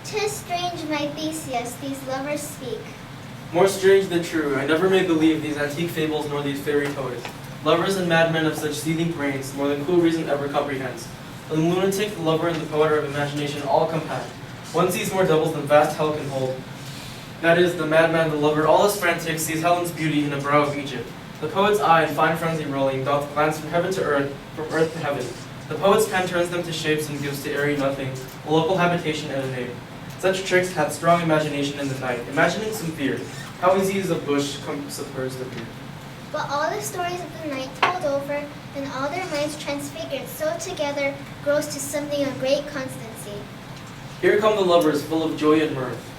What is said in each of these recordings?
'Tis strange, my Theseus, these lovers speak. More strange than true, I never may believe these antique fables nor these fairy toys. Lovers and madmen of such seething brains, more than cool reason ever comprehends. The lunatic, the lover, and the poet are of imagination all compact. One sees more devils than vast hell can hold. That is, the madman, the lover, all is frantic, sees Helen's beauty in the brow of Egypt. The poet's eye, in fine frenzy rolling, doth glance from heaven to earth, from earth to heaven. The poet's pen turns them to shapes and gives to airy nothing a local habitation and a name. Such tricks hath strong imagination in the night, imagining some fear. How easy is a bush submerged the beer. But all the stories of the night told over, and all their minds transfigured, so together grows to something of great constancy. Here come the lovers, full of joy and mirth.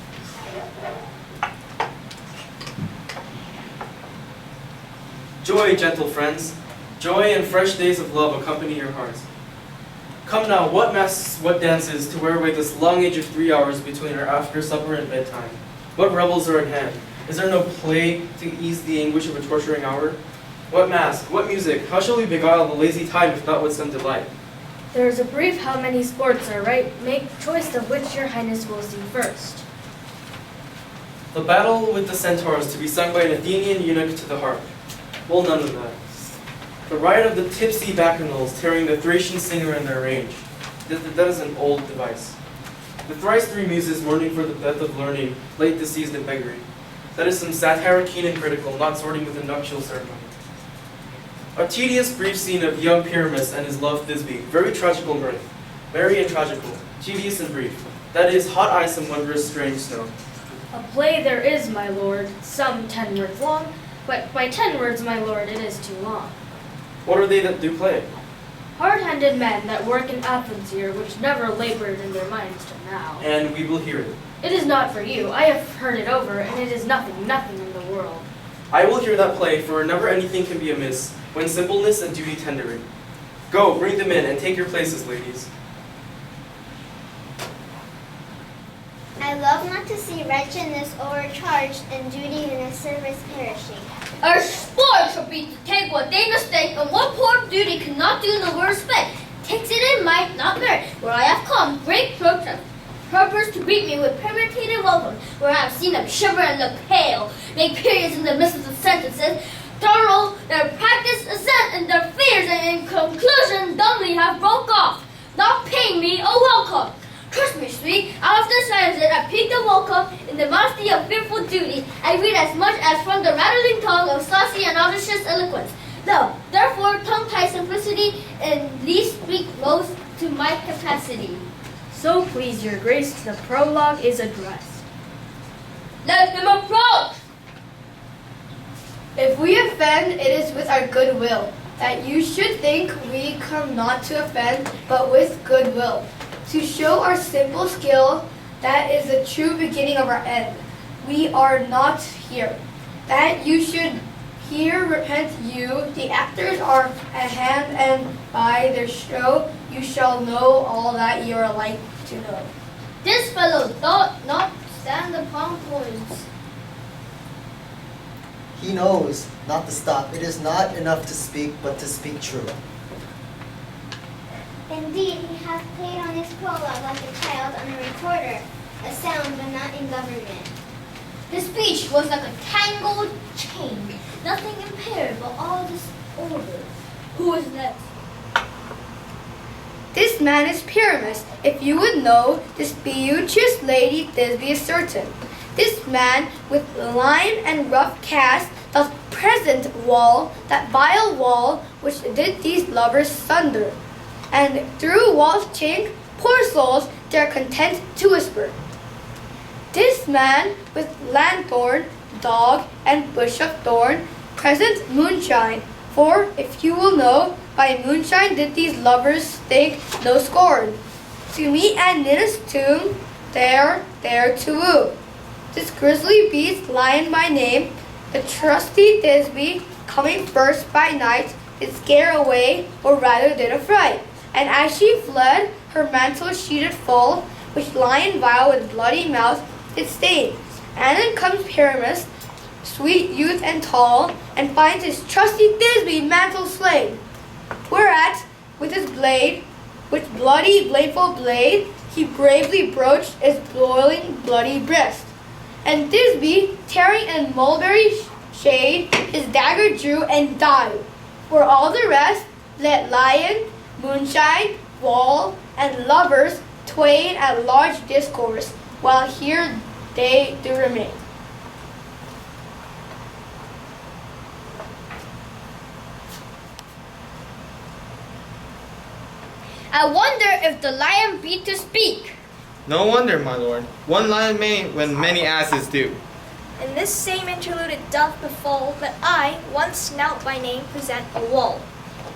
Joy, gentle friends, joy and fresh days of love accompany your hearts. Come now, what masks, what dances, to wear away this long age of 3 hours between our after supper and bedtime? What revels are at hand? Is there no play to ease the anguish of a torturing hour? What mask, what music, how shall we beguile the lazy time if not with some delight? There is a brief how many sports are right. Make choice of which your highness will see first. The battle with the centaurs to be sung by an Athenian eunuch to the harp. Well, none of that. The riot of the tipsy bacchanals tearing the Thracian singer in their range. That is an old device. The thrice three muses mourning for the death of learning, late deceased in beggary. That is some satire keen and critical, not sorting with a nuptial ceremony. A tedious brief scene of young Pyramus and his love Thisbe, very tragical mirth. Merry and tragical, tedious and brief. That is, hot ice and wondrous strange snow. A play there is, my lord, some 10 words long, but by 10 words, my lord, it is too long. What are they that do play? Hard-handed men that work in Athens here, which never labored in their minds till now. And we will hear it. It is not for you. I have heard it over, and it is nothing in the world. I will hear that play, for never anything can be amiss, when simpleness and duty tender it. Go, bring them in, and take your places, ladies. I love not to see wretchedness overcharged and duty in a service perishing. Our sport shall be to take what they mistake, and what poor duty cannot do in the world respect. Takes it in might, not merit. Where I have come, great protest. Purpose to greet me with premeditated welcome, where I have seen them shiver and look pale, make periods in the midst of the sentences, thorough their practice assent and their fears, and in conclusion dumbly have broke off, not paying me a welcome. Trust me, sweet, after silence I pick the welcome in the modesty of fearful duty. I read as much as from the rattling tongue of saucy and audacious eloquence. Though, therefore, tongue-tied simplicity and least speak most to my capacity. So please your grace, the prologue is addressed. Let them approach! If we offend, it is with our good will, that you should think we come not to offend, but with good will, to show our simple skill, that is the true beginning of our end. We are not here, that you should here repent you, the actors are at hand, and by their show you shall know all that you are like to know. This fellow doth not stand upon points. He knows not to stop. It is not enough to speak, but to speak true. Indeed, he hath played on his prologue like a child on a recorder, a sound but not in government. His speech was like a tangled chain, nothing impaired but all disorder. Who is next? This man is Pyramus. If you would know, this beauteous lady Thisbe is certain. This man with lime and rough cast doth present wall, that vile wall which did these lovers sunder. And through wall's chink, poor souls dare content to whisper. This man with lanthorn, dog, and bush of thorn present moonshine. For if you will know, by moonshine did these lovers think no scorn. To meet at Ninus' tomb, there to woo. This grisly beast, lion by name, the trusty Thisbe, coming first by night, did scare away, or rather did affright. And as she fled, her mantle sheeted full, which lion vile with bloody mouth did stain. And then comes Pyramus, sweet youth and tall, and finds his trusty Thisbe mantle slain. Whereat, with his blade, with bloody bladeful blade, he bravely broached its boiling, bloody breast. And Thisbe, tearing in mulberry shade, his dagger drew and died. For all the rest, let lion, moonshine, wall, and lovers twain at large discourse, while here they do remain. I wonder if the lion be to speak. No wonder, my lord. One lion may when many asses do. In this same interlude it doth befall that I, one Snout by name, present a wall.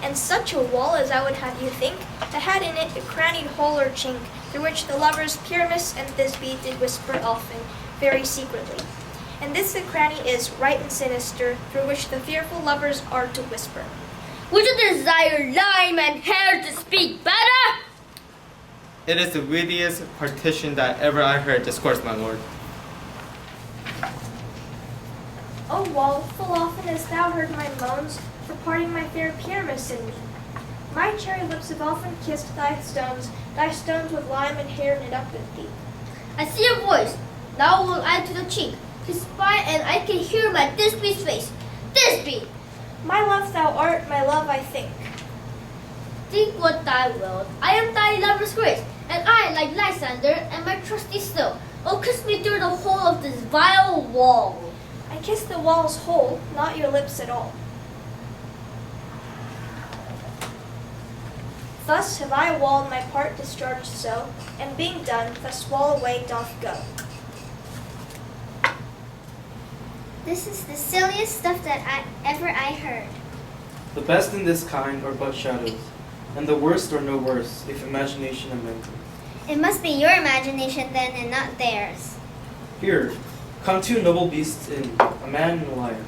And such a wall as I would have you think, that had in it a crannied hole or chink, through which the lovers Pyramus and Thisbe did whisper often, very secretly. And this the cranny is, right and sinister, through which the fearful lovers are to whisper. Would you desire lime and hair to speak better? It is the wittiest partition that ever I heard discourse, my lord. O wall, full often hast thou heard my moans for parting my fair Pyramus and me. My cherry lips have often kissed thy stones with lime and hair knit up with thee. I see a voice. Now will I to the cheek. To spy and I can hear my Thisbe's face. Thisbe! My love thou art, my love I think. Think what thou wilt. I am thy lover's grace, and I, like Lysander, am my trusty still. Oh, kiss me through the hole of this vile wall. I kiss the wall's hole, not your lips at all. Thus have I walled my part discharged so, and being done, thus wall away doth go. This is the silliest stuff that ever I heard. The best in this kind are but shadows, and the worst are no worse, if imagination amends it. It must be your imagination then and not theirs. Here, come two noble beasts in, a man and a lion.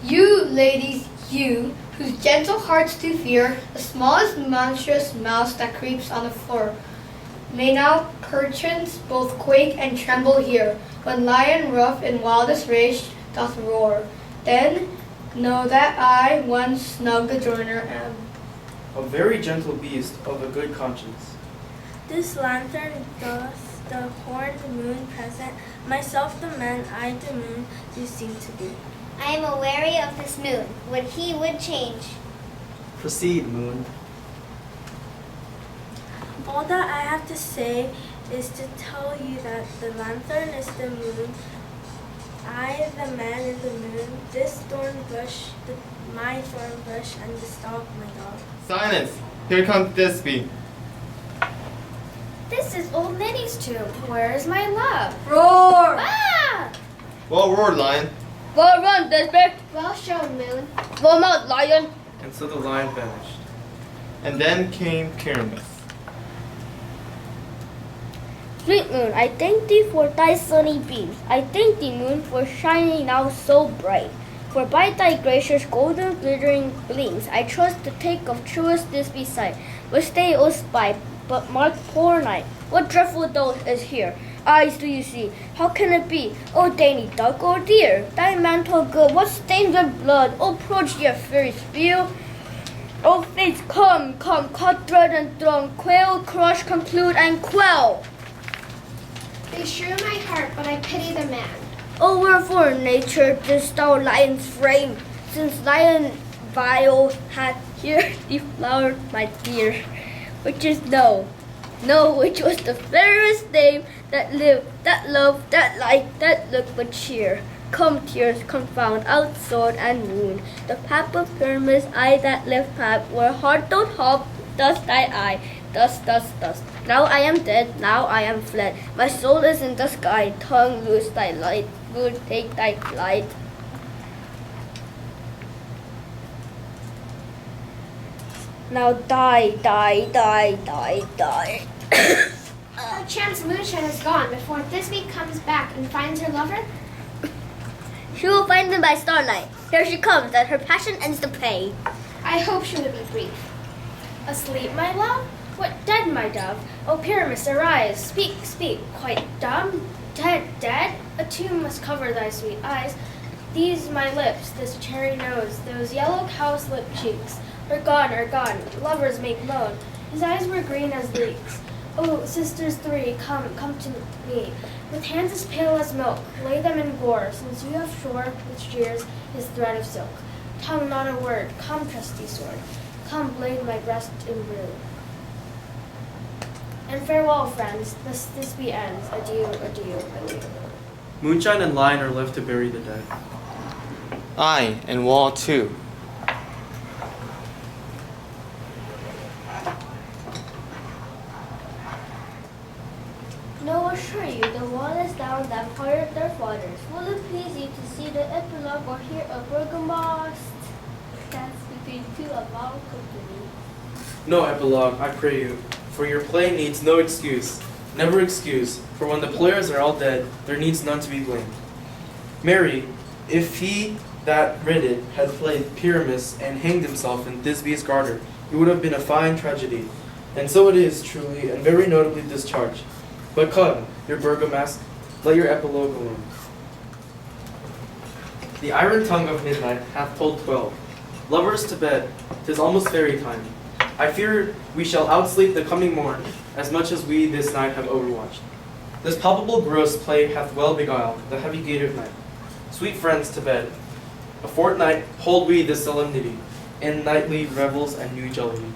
You, ladies, you, whose gentle hearts do fear the smallest monstrous mouse that creeps on the floor, may now perchance both quake and tremble here, when lion rough in wildest rage doth roar. Then know that I, one snug the joiner, am. A very gentle beast of a good conscience. This lantern doth the horned moon present, myself the man, I the moon do seem to be. I am aweary of this moon, what he would change. Proceed, moon. All that I have to say is to tell you that the lantern is the moon, I the man in the moon, this thorn bush, my thorn bush, and this dog my dog. Silence! Here comes Thisbe. This is old Minnie's tomb. Where is my love? Roar! Ah! Well roared, lion. Well run, Thisbe. Well shown, moon. Well out, lion. And so the lion vanished. And then came Pyramus. Sweet moon, I thank thee for thy sunny beams. I thank thee, moon, for shining now so bright. For by thy gracious golden glittering gleams, I trust to take of truest this beside. But stay, O spy, but mark poor night. What dreadful dolt is here? Eyes do you see? How can it be? O dainty duck, O dear, thy mantle good, what stains with blood? O prodigy of fairies feel. O fates, come, cut thread and throng, quail, crush, conclude, and quell. They shear my heart, but I pity the man. O wherefore nature didst thou lion's frame, since lion vile hath here deflowered my dear, which is no, which was the fairest name that lived, that loved, that liked, that looked but cheer. Come tears, confound, out sword and wound, the pap of Pyramus, I that left pap, where heart doth hop, thus thy eye, thus. Now I am dead, now I am fled, my soul is in the sky, tongue loose thy light, moon take thy flight. Now die. Perchance moonshine is gone before Thisbe comes back and finds her lover. She will find them by starlight. Here she comes, that her passion ends the play. I hope she will be brief. Asleep, my love? What dead, my dove? O Pyramus, arise. Speak, quite dumb? Dead? A tomb must cover thy sweet eyes. These my lips, this cherry nose, those yellow cowslip cheeks, are gone. Lovers make moan. His eyes were green as leeks. Oh, sisters three, come to me. With hands as pale as milk, lay them in gore, since you have shore with shears his thread of silk. Tongue not a word, come trusty sword, come blade my breast in blue. And farewell, friends, this be ends. Adieu, adieu, adieu. Moonshine and lion are left to bury the dead. Aye, and wall too. No, assure you, the wall is down that fired their fathers. Will it please you to see the epilogue or hear a burgomask dance between two of our company? No epilogue, I pray you, for your play needs no excuse. Never excuse, for when the players are all dead, there needs none to be blamed. Mary, if he that writ it had played Pyramus and hanged himself in Thisbe's garter, it would have been a fine tragedy. And so it is, truly, and very notably discharged. But come, your burgomask, let your epilogue alone. The iron tongue of midnight hath told 12. Lovers to bed, 'tis almost fairy time. I fear we shall outsleep the coming morn, as much as we this night have overwatched. This palpable gross play hath well beguiled the heavy gate of night. Sweet friends, to bed. A fortnight hold we this solemnity, in nightly revels and new jollity.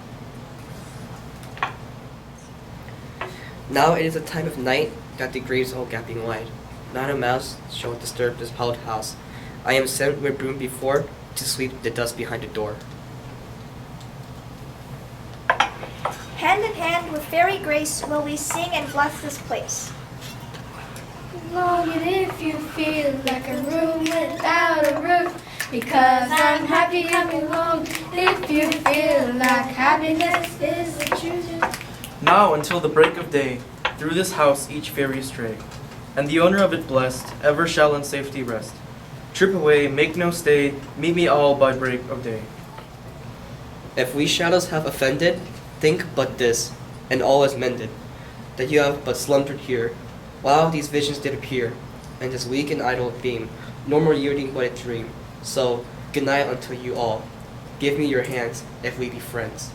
Now it is a time of night that the graves all gaping wide. Not a mouse shall disturb this hallowed house. I am sent where broom before to sweep the dust behind the door. Hand in hand with fairy grace will we sing and bless this place. Long and if you feel like a room without a roof, because I'm happy alone. If you feel like happiness is the truth. Now until the break of day, through this house each fairy stray, and the owner of it blessed, ever shall in safety rest. Trip away, make no stay, meet me all by break of day. If we shadows have offended, think but this, and all is mended, that you have but slumbered here, while these visions did appear, and this weak and idle beam, no more yielding but a dream. So, good night unto you all. Give me your hands, if we be friends.